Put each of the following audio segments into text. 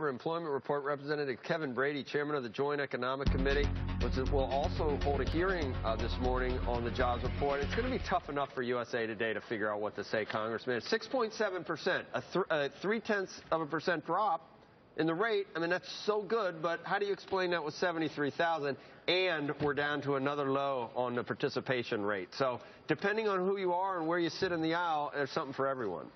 Employment Report. Representative Kevin Brady, chairman of the Joint Economic Committee, will also hold a hearing this morning on the jobs report. It's going to be tough enough for USA Today to figure out what to say, Congressman. It's 6.7%, a 0.3% drop in the rate. I mean, that's so good, but how do you explain that with 73,000 and we're down to another low on the participation rate? So depending on who you are and where you sit in the aisle, there's something for everyone.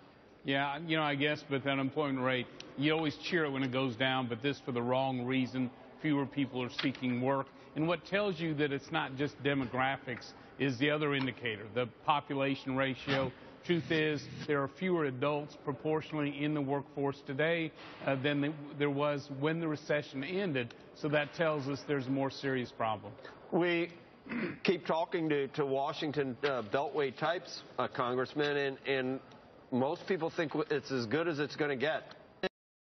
Yeah, I guess, but the unemployment rate, you always cheer it when it goes down, but this for the wrong reason. Fewer people are seeking work. And what tells you that it's not just demographics is the other indicator, the population ratio. Truth is, there are fewer adults proportionally in the workforce today than there was when the recession ended. So that tells us there's a more serious problem. We keep talking to Washington Beltway types, Congressman, and most people think it's as good as it's going to get in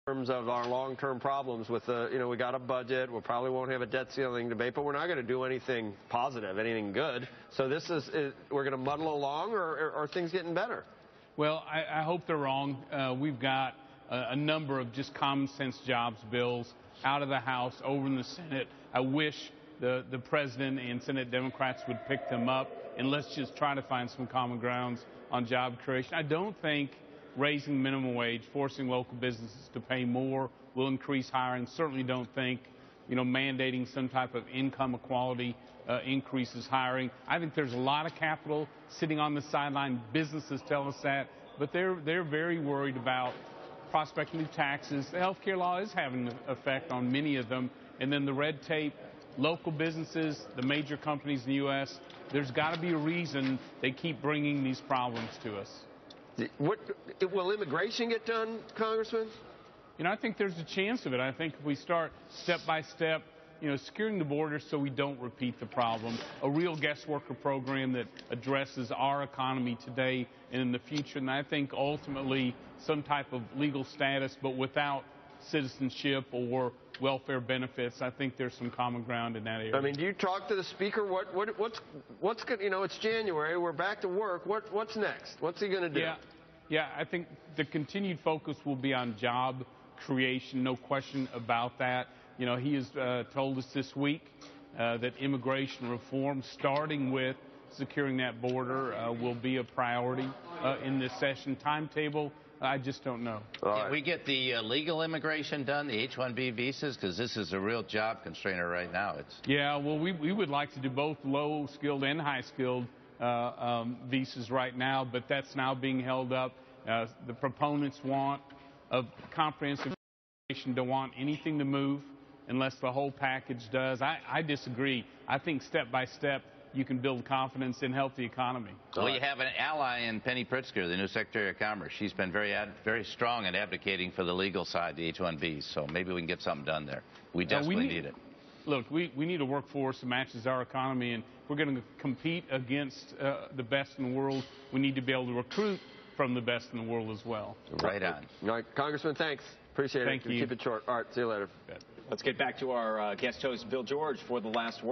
terms of our long-term problems with we got a budget. We probably won't have a debt ceiling debate, but we're not going to do anything positive, anything good. So we're going to muddle along, or are things getting better? Well, I hope they're wrong. We've got a number of just common sense jobs bills out of the House, over in the Senate. I wish the President and Senate Democrats would pick them up, and let's just try to find some common grounds on job creation. I don't think raising minimum wage, forcing local businesses to pay more will increase hiring. Certainly don't think, mandating some type of income equality increases hiring. I think there's a lot of capital sitting on the sideline. Businesses tell us that, but they're very worried about prospective taxes. The health care law is having an effect on many of them, and then the red tape. Local businesses, the major companies in the U.S., there's got to be a reason they keep bringing these problems to us. Will immigration get done, Congressman? I think there's a chance of it. I think if we start step by step, securing the border so we don't repeat the problem, a real guest worker program that addresses our economy today and in the future, and I think ultimately some type of legal status, but without citizenship or welfare benefits. I think there's some common ground in that area. I mean, do you talk to the speaker? What's good? It's January. We're back to work. What's next? What's he going to do? Yeah. I think the continued focus will be on job creation. No question about that. He has told us this week that immigration reform, starting with securing that border, will be a priority in this session. Timetable, I just don't know. Can we get the legal immigration done, the H-1B visas? Because this is a real job constrainer right now. Yeah, well, we would like to do both low-skilled and high-skilled visas right now, but that's now being held up. The proponents want a comprehensive immigration, don't want anything to move unless the whole package does. I disagree. I think step by step, you can build confidence and help the economy. Well, you have an ally in Penny Pritzker, the new Secretary of Commerce. She's been very strong in advocating for the legal side, the H-1Bs, so maybe we can get something done there. We desperately need it. Look, we need a workforce that matches our economy, and if we're going to compete against the best in the world, we need to be able to recruit from the best in the world as well. Right on. All right, Congressman, thanks. Appreciate it. Thank you. Keep it short. All right, see you later. Let's get back to our guest host, Bill George, for the last word.